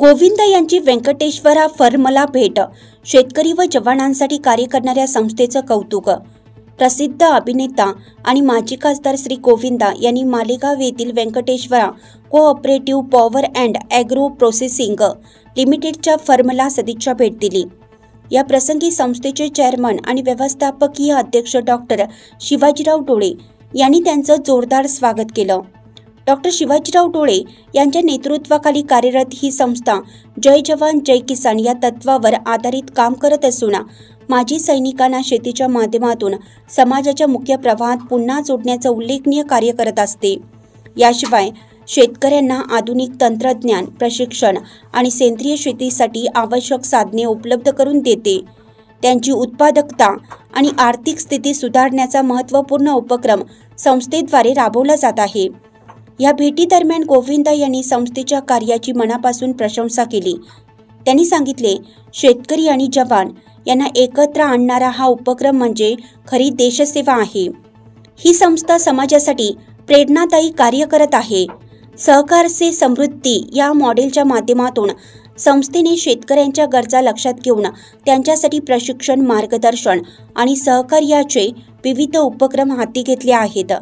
गोविंद यांची व्यंकटेश्वरा फर्मला भेट, शेतकरी व जवानांसाठी कार्य करणाऱ्या संस्थेचं कौतुक। प्रसिद्ध अभिनेता आणि माजी खासदार श्री गोविंदा यांनी मालेगाव येथील Venkateshwara cooperative power and agro processing लिमिटेडच्या फर्मला सदिच्छा भेट दिली। या प्रसंगी संस्थेचे चेअरमन आणि व्यवस्थापकीय अध्यक्ष डॉक्टर शिवाजीराव डोळे यांनी त्यांचं जोरदार स्वागत केलं। डॉक्टर शिवाजीराव डोळे यांच्या नेतृत्वाखाली कार्यरत ही संस्था जय जवान जय किसान या तत्वावर आधारित काम करत असून माजी सैनिकांना शेतीच्या माध्यमातून समाजाच्या मुख्य प्रवाहात पुन्हा जोडण्याचं उल्लेखनीय कार्य करत असते। याशिवाय शेतकऱ्यांना आधुनिक तंत्रज्ञान, प्रशिक्षण आणि सेंद्रिय शेतीसाठी आवश्यक साधने उपलब्ध करून देते। त्यांची उत्पादकता आणि आर्थिक स्थिती सुधारण्याचा महत्त्वपूर्ण उपक्रम संस्थेद्वारे राबवला जात आहे। या भेटीदरम्यान गोविंदा यांनी संस्थेच्या कार्याची मनापासून प्रशंसा केली। त्यांनी सांगितले, शेतकरी आणि जवान यांना एकत्र आणणारा हा उपक्रम म्हणजे खरी देशसेवा आहे। ही संस्था समाजासाठी प्रेरणादायी कार्य करत आहे। सहकार से समृद्धी या मॉडेलच्या माध्यमातून संस्थेने शेतकऱ्यांच्या गरजा लक्षात घेऊन त्यांच्यासाठी प्रशिक्षण, मार्गदर्शन आणि सहकार्याचे विविध उपक्रम हाती घेतले आहेत।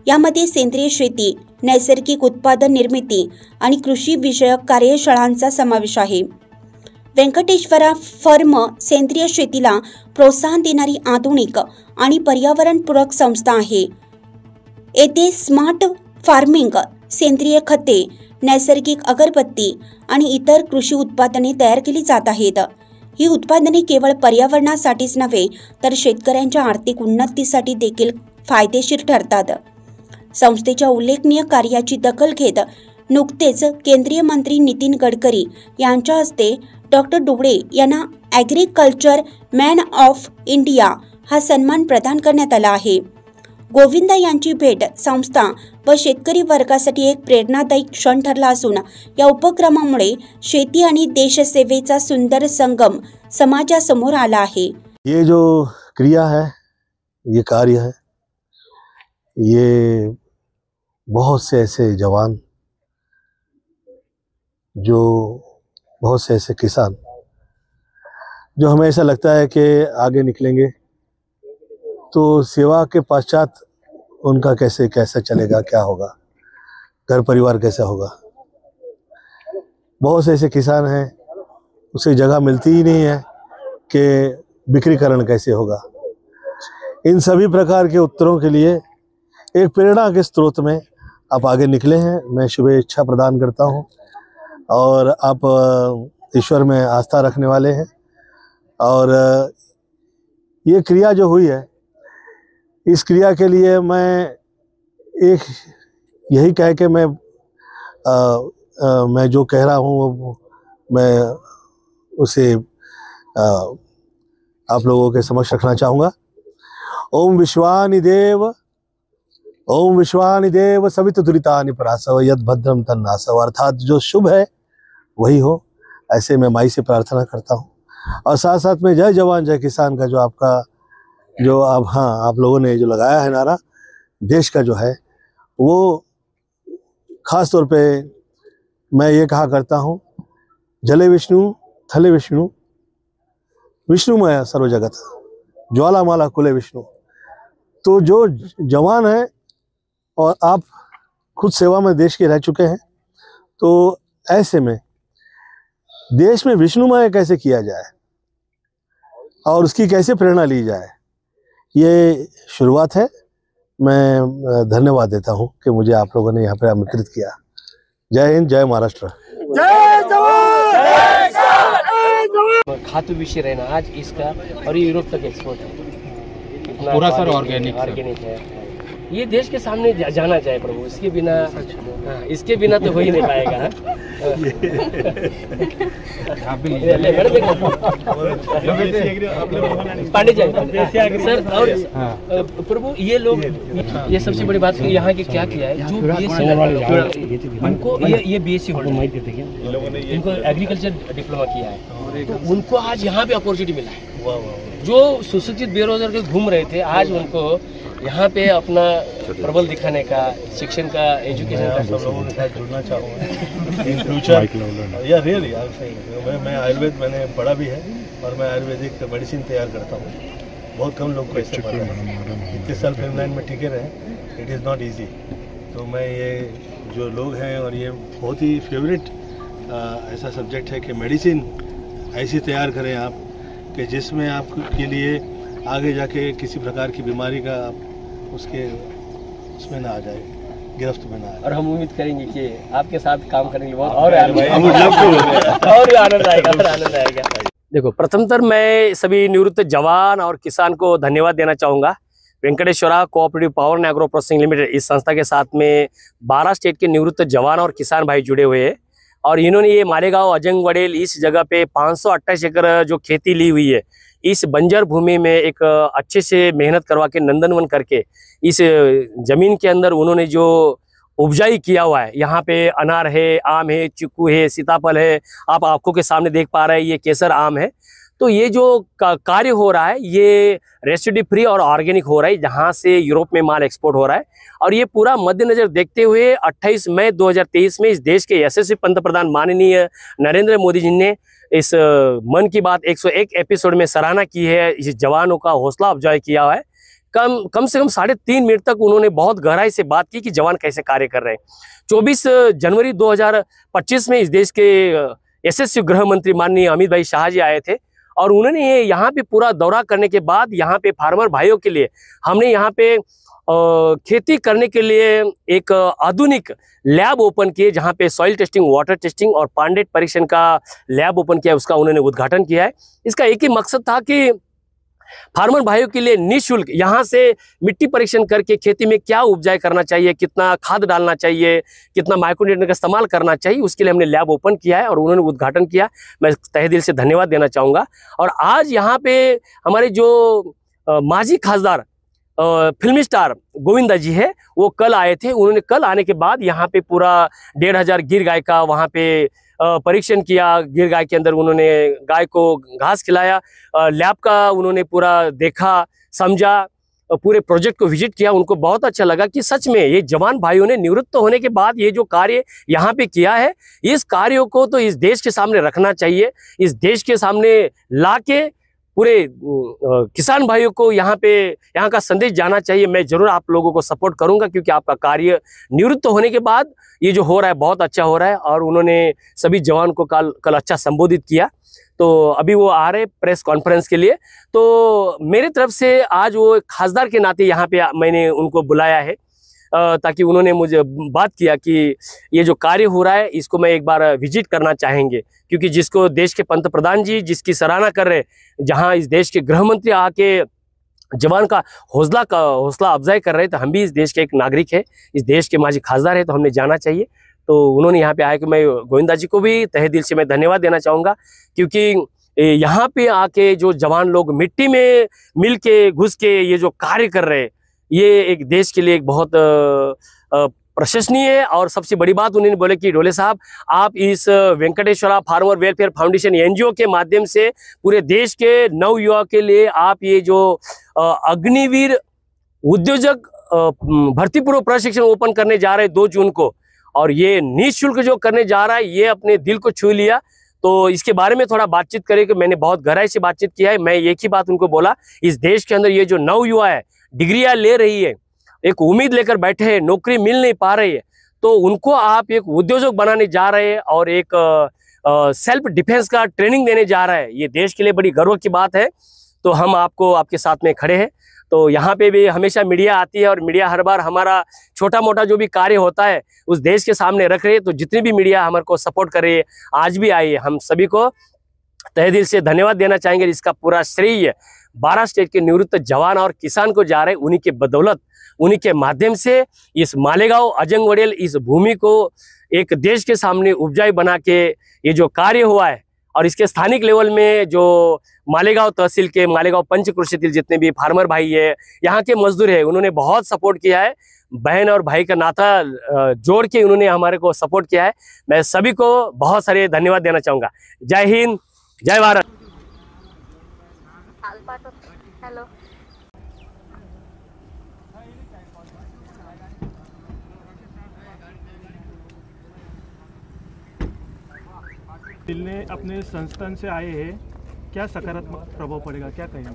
यामध्ये सेंद्रिय शेती, नैसर्गिक उत्पादन निर्मिती आणि कृषी विषयक कार्यशाळांचा समावेश आहे। व्यंकटेश्वरा फर्म सेंद्रिय शेतीला प्रोत्साहन देणारी आधुनिक आणि पर्यावरणपूरक संस्था आहे। येथे स्मार्ट फार्मिंग, सेंद्रिय खते, नैसर्गिक अगरबत्ती आणि इतर कृषी उत्पादने तयार केली जात आहेत। ही उत्पादने केवळ पर्यावरणासाठीच नव्हे तर शेतकऱ्यांच्या आर्थिक उन्नतीसाठी देखील फायदेशीर ठरतात। संस्थेच्या उल्लेखनीय कार्याची दखल घेत नुकतेच केंद्रीय मंत्री नितीन गडकरी यांच्या हस्ते डॉक्टर डोळे यांना ॲग्रिकल्चर मॅन ऑफ इंडिया हा सन्मान प्रदान करण्यात आला आहे। गोविंदा यांची भेट संस्था व शेतकरी वर्गासाठी एक प्रेरणादायी क्षण ठरला असून या उपक्रमामुळे शेती आणि देशसेवेचा सुंदर संगम समाजासमोर आला आहे। ये जो क्रिया है, ये कार्य है, ये बहुत से ऐसे जवान, जो बहुत से ऐसे किसान जो हमें ऐसा लगता है कि आगे निकलेंगे तो सेवा के पश्चात उनका कैसे चलेगा, क्या होगा, घर परिवार कैसा होगा। बहुत से ऐसे किसान हैं, उसे जगह मिलती ही नहीं है कि बिक्रीकरण कैसे होगा। इन सभी प्रकार के उत्तरों के लिए एक प्रेरणा के स्रोत में आप आगे निकले हैं। मैं शुभेच्छा प्रदान करता हूं और आप ईश्वर में आस्था रखने वाले हैं और ये क्रिया जो हुई है, इस क्रिया के लिए मैं एक यही कह के मैं जो कह रहा हूँ मैं उसे आप लोगों के समक्ष रखना चाहूँगा। ओम विश्वानि देव सवित दुरितानि परासव यद भद्रम तन्नासव। अर्थात जो शुभ है वही हो, ऐसे मैं माई से प्रार्थना करता हूँ। और साथ साथ में जय जवान जय किसान का जो आपका जो आप लोगों ने जो लगाया है नारा देश का जो है, वो खास तौर पे मैं ये कहा करता हूँ, जले विष्णु थले विष्णु विष्णुमय सर्व जगत ज्वालामाला कुले विष्णु। तो जो जवान है और आप खुद सेवा में देश के रह चुके हैं, तो ऐसे में देश में विष्णुमय कैसे किया जाए और उसकी कैसे प्रेरणा ली जाए, ये शुरुआत है। मैं धन्यवाद देता हूं कि मुझे आप लोगों ने यहाँ पर आमंत्रित किया। जय हिंद, जय महाराष्ट्र। जय जवान। खातू विषय रहना आज इसका और ये यूरोप तक एक्सपोर्ट है पूरा सर ऑर्गेनिक है। ये देश के सामने जाना चाहिए प्रभु, इसके बिना तो हो ही नहीं पाएगा। पांडे जी सर, और प्रभु ये लोग, ये सबसे बड़ी बात यहाँ की क्या किया है, जो उनको ये BSc होल्डर, इनको एग्रीकल्चर डिप्लोमा किया है, तो उनको आज यहाँ पे अपॉर्चुनिटी मिला है। जो सुशिक्षित बेरोजगार के घूम रहे थे, आज उनको यहाँ पे अपना प्रबल दिखाने का, शिक्षण का, एजुकेशन का सब लोगों के साथ जुड़ना चाहूँगा इन फ्यूचर। या रियली यार सही, मैं आयुर्वेद मैंने पढ़ा भी है और मैं आयुर्वेदिक मेडिसिन तैयार करता हूँ। बहुत कम लोग को इससे पता है। 21 साल फिल्मलैंड में टिके रहे, इट इज़ नॉट ईजी। तो मैं ये जो लोग हैं, और ये बहुत ही फेवरेट ऐसा सब्जेक्ट है कि मेडिसिन ऐसी तैयार करें आप कि जिसमें आपके लिए आगे जाके किसी प्रकार की बीमारी का उसके उसमें ना आ जाए, गिरफ्त में ना आए। और हम उम्मीद करेंगे कि आपके साथ काम करने के लिए और आनंद आएगा, और आनंद आएगा। देखो, प्रथमतर मैं सभी निवृत्त जवान और किसान को धन्यवाद देना चाहूँगा। Venkateshwara cooperative power and agro processing limited इस संस्था के साथ में 12 स्टेट के निवृत्त जवान और किसान भाई जुड़े हुए हैं, और इन्होंने ये मालेगांव अजंग वडेल इस जगह पे 528 एकड़ जो खेती ली हुई है, इस बंजर भूमि में एक अच्छे से मेहनत करवा के नंदनवन करके इस जमीन के अंदर उन्होंने जो उपजाई किया हुआ है, यहाँ पे अनार है, आम है, चीकू है, सीताफल है, आप आंखों के सामने देख पा रहे हैं ये केसर आम है। तो ये जो कार्य हो रहा है ये रेसिड्यू फ्री और ऑर्गेनिक हो रहा है, जहाँ से यूरोप में माल एक्सपोर्ट हो रहा है। और ये पूरा मद्देनजर देखते हुए 28 मई 2023 में इस देश के यशस्वी पंतप्रधान माननीय नरेंद्र मोदी जी ने इस मन की बात 101 एपिसोड में सराहना की है, इस जवानों का हौसला अफजाई किया हुआ है। कम से कम 3.5 मिनट तक उन्होंने बहुत गहराई से बात की कि जवान कैसे कार्य कर रहे हैं। 24 जनवरी 2025 में इस देश के यशस्वी गृह मंत्री माननीय अमित भाई शाह जी आए थे, और उन्होंने ये यहाँ पे पूरा दौरा करने के बाद यहाँ पे फार्मर भाइयों के लिए हमने यहाँ पे खेती करने के लिए एक आधुनिक लैब ओपन किए, जहाँ पे सॉइल टेस्टिंग, वाटर टेस्टिंग और पांडेट परीक्षण का लैब ओपन किया, उसका उन्होंने उद्घाटन किया है। इसका एक ही मकसद था कि फार्मर भाइयों के लिए निःशुल्क यहाँ से मिट्टी परीक्षण करके खेती में क्या उपजाई करना चाहिए, कितना खाद डालना चाहिए, कितना माइक्रोन्यूट्रिएंट का इस्तेमाल करना चाहिए, उसके लिए हमने लैब ओपन किया है और उन्होंने उद्घाटन किया। मैं तहे दिल से धन्यवाद देना चाहूँगा। और आज यहाँ पे हमारे जो माजी खासदार फिल्मी स्टार गोविंदा जी है, वो कल आए थे। उन्होंने कल आने के बाद यहाँ पे पूरा 1500 गिर गाय का वहाँ पे परीक्षण किया। गिर गाय के अंदर उन्होंने गाय को घास खिलाया, लैब का उन्होंने पूरा देखा, समझा, पूरे प्रोजेक्ट को विजिट किया। उनको बहुत अच्छा लगा कि सच में ये जवान भाइयों ने निवृत्त होने के बाद ये जो कार्य यहाँ पे किया है, इस कार्यों को तो इस देश के सामने रखना चाहिए, इस देश के सामने लाके पूरे किसान भाइयों को यहाँ का संदेश जाना चाहिए। मैं जरूर आप लोगों को सपोर्ट करूंगा, क्योंकि आपका कार्य निवृत्त होने के बाद ये जो हो रहा है बहुत अच्छा हो रहा है। और उन्होंने सभी जवान को कल अच्छा संबोधित किया। तो अभी वो आ रहे प्रेस कॉन्फ्रेंस के लिए, तो मेरे तरफ से आज वो खासदार के नाते यहाँ पे मैंने उनको बुलाया है, ताकि उन्होंने मुझे बात किया कि ये जो कार्य हो रहा है इसको मैं एक बार विजिट करना चाहेंगे, क्योंकि जिसको देश के पंतप्रधान जी जिसकी सराहना कर रहे हैं, जहां इस देश के गृह मंत्री आके जवान का हौसला अफजाई कर रहे हैं, तो हम भी इस देश के एक नागरिक है, इस देश के माजी खासदार है, तो हमने जाना चाहिए। तो उन्होंने यहाँ पे आया कि मैं गोविंदा जी को भी तहे दिल से मैं धन्यवाद देना चाहूँगा, क्योंकि यहाँ पे आके जो जवान लोग मिट्टी में मिल के घुस के ये जो कार्य कर रहे हैं, ये एक देश के लिए एक बहुत प्रशंसनीय है। और सबसे बड़ी बात उन्होंने बोले कि ढोले साहब, आप इस Venkateshwara farmer welfare foundation NGO के माध्यम से पूरे देश के नव युवा के लिए आप ये जो अग्निवीर उद्योजक भर्ती पूर्व प्रशिक्षण ओपन करने जा रहे हैं 2 जून को, और ये निःशुल्क जो करने जा रहा है, ये अपने दिल को छू लिया। तो इसके बारे में थोड़ा बातचीत करें कि मैंने बहुत गहराई से बातचीत किया है। मैं एक ही बात उनको बोला, इस देश के अंदर ये जो नव युवा है, डिग्रियां ले रही है, एक उम्मीद लेकर बैठे हैं, नौकरी मिल नहीं पा रही है, तो उनको आप एक उद्योजक बनाने जा रहे हैं और एक सेल्फ डिफेंस का ट्रेनिंग देने जा रहा है। ये देश के लिए बड़ी गर्व की बात है। तो हम आपके साथ में खड़े हैं। तो यहाँ पे भी हमेशा मीडिया आती है, और मीडिया हर बार हमारा छोटा मोटा जो भी कार्य होता है उस देश के सामने रख रहे हैं। तो जितनी भी मीडिया हमारे को सपोर्ट कर रही है, आज भी आई है, हम सभी को तहे दिल से धन्यवाद देना चाहेंगे। इसका पूरा श्रेय 12 स्टेट के निवृत्त जवान और किसान को जा रहे हैं। उन्हीं के बदौलत, उन्हीं के माध्यम से इस मालेगांव अजंग वडेल इस भूमि को एक देश के सामने उपजाई बना के ये जो कार्य हुआ है, और इसके स्थानिक लेवल में जो मालेगांव तहसील के, मालेगांव पंचक्रोशीतील जितने भी फार्मर भाई है, यहाँ के मजदूर है, उन्होंने बहुत सपोर्ट किया है। बहन और भाई का नाता जोड़ के उन्होंने हमारे को सपोर्ट किया है। मैं सभी को बहुत सारे धन्यवाद देना चाहूँगा। जय हिंद, जय भारत। हेलो मिलने अपने संस्थान से आए हैं, क्या सकारात्मक प्रभाव पड़ेगा, क्या कहेंगे?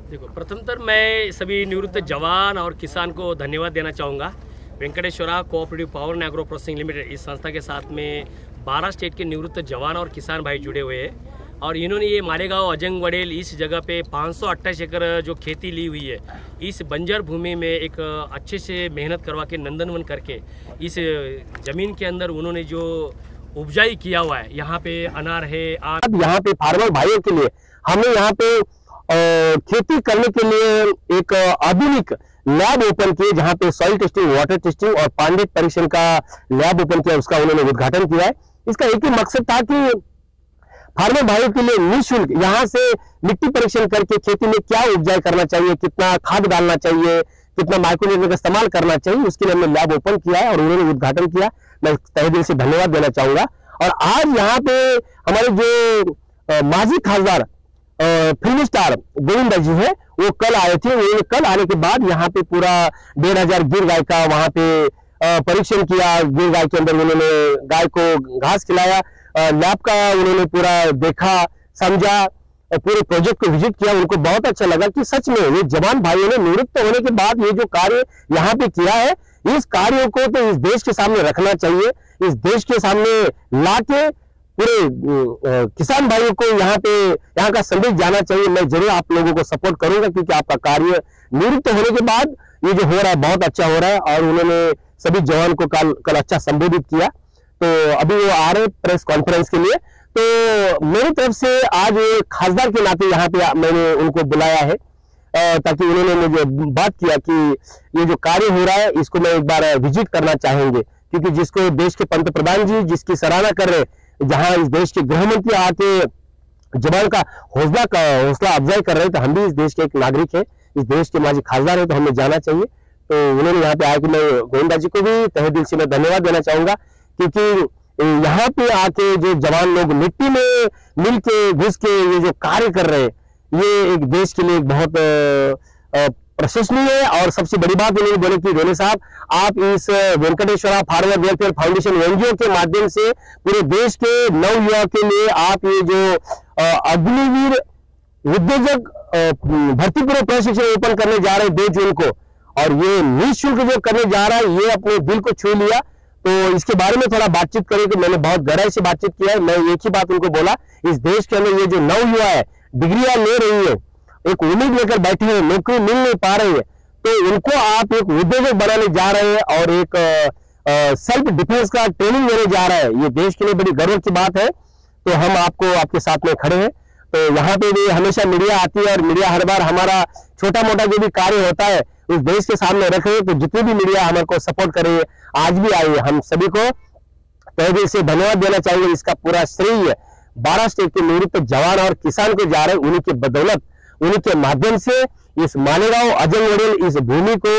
देखो, प्रथमतः मैं सभी निवृत्त जवान और किसान को धन्यवाद देना चाहूँगा। Venkateshwara cooperative power and agro processing limited इस संस्था के साथ में 12 स्टेट के निवृत्त जवान और किसान भाई जुड़े हुए हैं और इन्होंने ये मालेगांव अजंग वडेल इस जगह पे 528 एकड़ जो खेती ली हुई है, इस बंजर भूमि में एक अच्छे से मेहनत करवा के नंदनवन करके इस ज़मीन के अंदर उन्होंने जो उपजाई किया हुआ है, यहाँ पे अनार है। अब यहाँ पे फार्मर भाइयों के लिए हमने यहाँ पे खेती करने के लिए एक आधुनिक लैब ओपन किए, जहाँ पे सॉइल टेस्टिंग, वाटर टेस्टिंग और पांडित परीक्षण का लैब ओपन किया, उसका उन्होंने उद्घाटन किया है। इसका एक ही मकसद था कि फार्मर भाइयों के लिए निःशुल्क यहाँ से मिट्टी परीक्षण करके खेती में क्या उपजाई करना चाहिए, कितना खाद डालना चाहिए, कितना माइक्रोन्यूट्रिएंट का इस्तेमाल करना चाहिए, उसके लिए हमने लैब ओपन किया है और उन्होंने उद्घाटन किया। मैं तहे दिल से धन्यवाद देना चाहूंगा। और आज यहाँ पे हमारे जो माजी खासदार फिल्म स्टार गोविंदा जी है, वो कल आए थे। उन्होंने कल आने के बाद यहाँ पे पूरा 1500 गिर गाय का वहाँ पे परीक्षण किया। गिर गाय के अंदर उन्होंने गाय को घास खिलाया, लैब का उन्होंने पूरा देखा, समझा, पूरे प्रोजेक्ट को विजिट किया। उनको बहुत अच्छा लगा कि सच में ये जवान भाइयों ने निवृत्त होने के बाद ये जो कार्य यहाँ पे किया है, इस कार्यों को तो इस देश के सामने रखना चाहिए, इस देश के सामने लाके पूरे किसान भाइयों को यहाँ का संदेश जाना चाहिए। मैं जरूर आप लोगों को सपोर्ट करूंगा, क्योंकि आपका कार्य निवृत्त होने के बाद ये जो हो रहा है बहुत अच्छा हो रहा है। और उन्होंने सभी जवान को कल अच्छा संबोधित किया। तो अभी वो आ रहे प्रेस कॉन्फ्रेंस के लिए, तो मेरी तरफ से आज खासदार के नाते यहाँ पे मैंने उनको बुलाया है, ताकि उन्होंने मुझे बात किया कि ये जो कार्य हो रहा है इसको मैं एक बार विजिट करना चाहेंगे, क्योंकि जिसको देश के पंतप्रधान जी जिसकी सराहना कर रहे, जहां इस देश के गृह मंत्री आके जवान का हौसला अफजाई कर रहे, तो हम भी इस देश के एक नागरिक है, इस देश के माजी खासदार है, तो हमें जाना चाहिए। तो उन्होंने यहाँ पे आया कि मैं गोविंदा जी को भी तहे दिल से मैं धन्यवाद देना चाहूंगा, क्योंकि यहाँ पे आके जो जवान लोग मिट्टी में मिल के घुस के ये जो कार्य कर रहे हैं, ये एक देश के लिए बहुत प्रशंसनीय है। और सबसे बड़ी बात उन्होंने बोले कि रोने साहब, आप इस Venkateshwara farmer welfare foundation NGO के माध्यम से पूरे देश के नव युवा के लिए आप ये जो अग्निवीर उद्योजक भर्ती पूर्व प्रशिक्षण ओपन करने जा रहे हैं 2 जून को, और ये निःशुल्क जो करने जा रहा है, ये अपने दिल को छू लिया। तो इसके बारे में थोड़ा बातचीत करें, तो मैंने बहुत गहराई से बातचीत किया है। मैं एक ही बात उनको बोला, इस देश के अंदर ये जो नव युवा है, डिग्रियां ले रही है, एक उम्मीद लेकर बैठे हैं, नौकरी मिल नहीं पा रही है, तो उनको आप एक उद्योजक बनाने जा रहे हैं और एक सेल्फ डिफेंस का ट्रेनिंग देने जा रहा है। ये देश के लिए बड़ी गर्व की बात है। तो हम आपके साथ में खड़े हैं। तो यहाँ पे भी हमेशा मीडिया आती है और मीडिया हर बार हमारा छोटा मोटा जो भी कार्य होता है उस देश के सामने रखे, तो जितनी भी मीडिया हमारे को सपोर्ट करे, आज भी आई है, हम सभी को तहे दिल से धन्यवाद देना चाहिए। इसका पूरा श्रेय 12 स्टेट के निवृत्त जवान और किसान को जा रहे हैं। उन्हीं के बदौलत, उन्हीं के माध्यम से इस मालेगांव अजंग वडेल इस भूमि को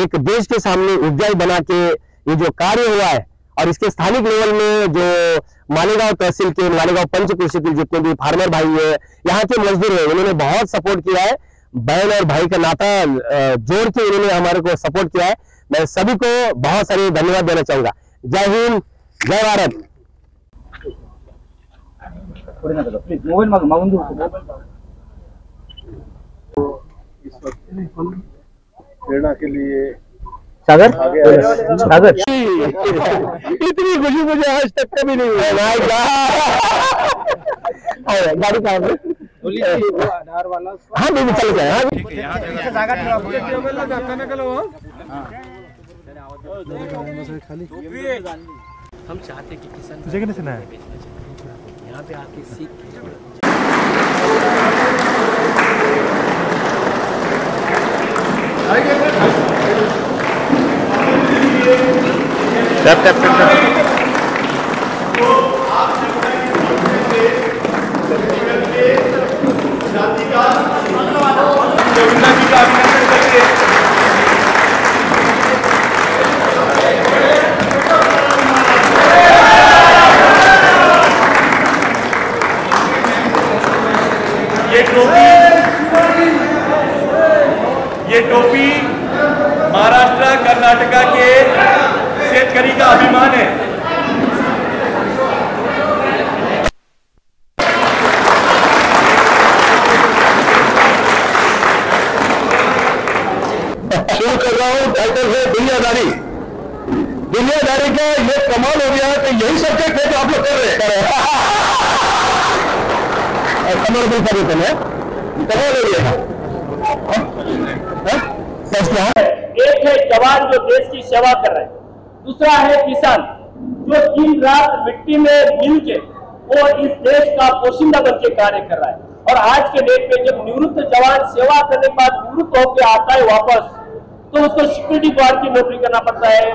एक देश के सामने उपजाई बना के ये जो कार्य हुआ है, और इसके स्थानिक लेवल में जो मालेगांव तहसील के, मालेगांव पंचकृषि के जितने भी फार्मर भाई है, यहाँ के मजदूर है, उन्होंने बहुत सपोर्ट किया है। बहन और भाई का नाता जोड़ के उन्होंने हमारे को सपोर्ट किया है। मैं सभी को बहुत सारे धन्यवाद देना चाहूंगा। जय हिंद, जय भारत। प्रेरणा के लिए सागर इतनी खुशी मुझे आज तक कभी नहीं हुई। गाड़ी कहाँ है? हाँ दीदी चल गए। हम चाहते कि किसान तुझे कितने सुना है? यहाँ पे आके सीख ये टोपी महाराष्ट्र कर्नाटका के शेतकरी का अभिमान है। दुनियादारी का ये कमाल हो गया कि यही सब्जेक्ट है जो आप लोग कर रहे हैं। समर्पण कर देते हैं, कमाल हो गया। एक है जवान जो देश की सेवा कर रहे हैं, दूसरा है किसान जो दिन रात मिट्टी में मिल के वो इस देश का पोशिंदा बन के कार्य कर रहा है। और आज के डेट में जब निवृत्त जवान सेवा करने के बाद निवृत्त होकर आता है वापस, तो उसको सिक्योरिटी गार्ड की नौकरी करना पड़ता है,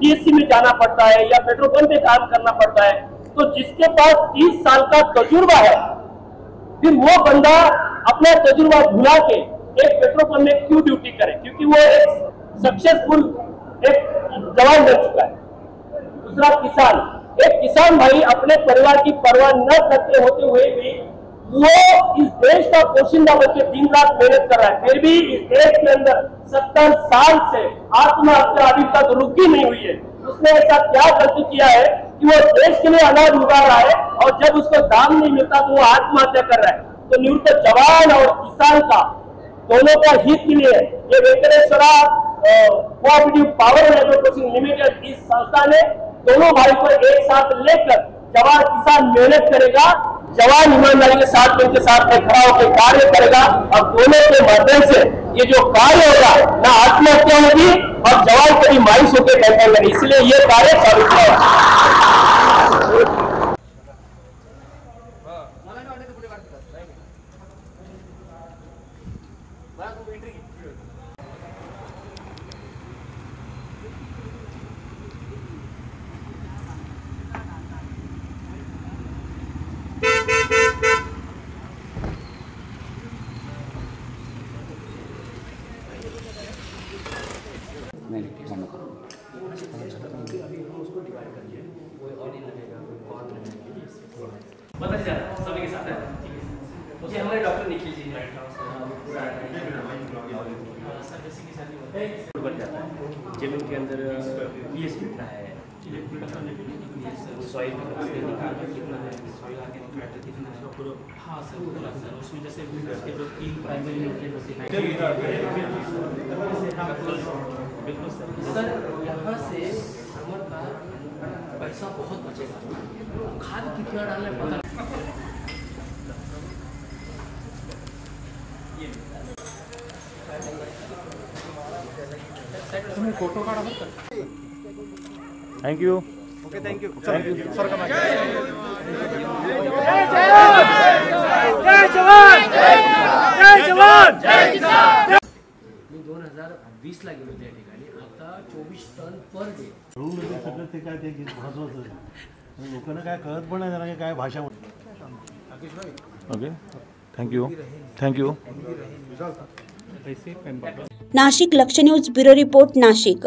DSC में जाना पड़ता है या पेट्रोल पंप पे काम करना पड़ता है। तो जिसके पास 30 साल का तजुर्बा है, फिर वो बंदा अपना तजुर्बा भुला के एक पेट्रोल पंप में क्यों ड्यूटी करे, क्योंकि वो एक सक्सेसफुल एक जवान बन चुका है। दूसरा किसान, एक किसान भाई अपने परिवार की परवाह न करते होते हुए भी वो इस देश का पोशिंदा बन के दिन रात मेहनत कर रहा है, फिर भी इस देश के अंदर 70 साल से आत्महत्या अभी तक रुकी नहीं हुई है। उसने ऐसा क्या गलती किया है कि वो देश के लिए अनाज उगा रहा है और जब उसको दाम नहीं मिलता तो वो आत्महत्या कर रहा है। तो निवृत्त जवान और किसान का दोनों का हित के लिए ये Venkateshwara cooperative power processing limited इस संस्था ने दोनों भाई को एक साथ लेकर जवान किसान मेहनत करेगा, जवान ईमानदारी के साथ उनके साथ में खड़ा होकर कार्य करेगा और दोनों के माध्यम से ये जो कार्य होगा ना आत्महत्या होगी और जवान कभी मायूस होकर बैठे नहीं, इसलिए ये कार्य चालू किया। बता दीजिए सभी के साथ है। ये हमारे डॉक्टर निखिल जी हैं। बढ़ जाता है जमीन के अंदर पीएच कितना है, सॉइल कितना है, सॉइल आगे कितना है। हाँ सर, उसमें जैसे के जो 3 प्राइमरी न्यूट्रिएंट होते हैं। बिल्कुल सर, यहाँ से हमारा पैसा बहुत बचेगा। खाद कितना डालना है पता नहीं। फोटो काढ़ा मत। Thank you. Okay, thank you. Thank you sir. जय जवान, जय जवान, जय किसान। 2020 ला गेलो त्या ठिकाणी, आता 24 टन पर डे। सगळं ते काय ते महत्वाचं लोकांना काय कळत पण नाही त्यांना काय भाषा। Okay, thank you thank you. नाशिक लक्ष न्यूज ब्युरो रिपोर्ट नाशिक।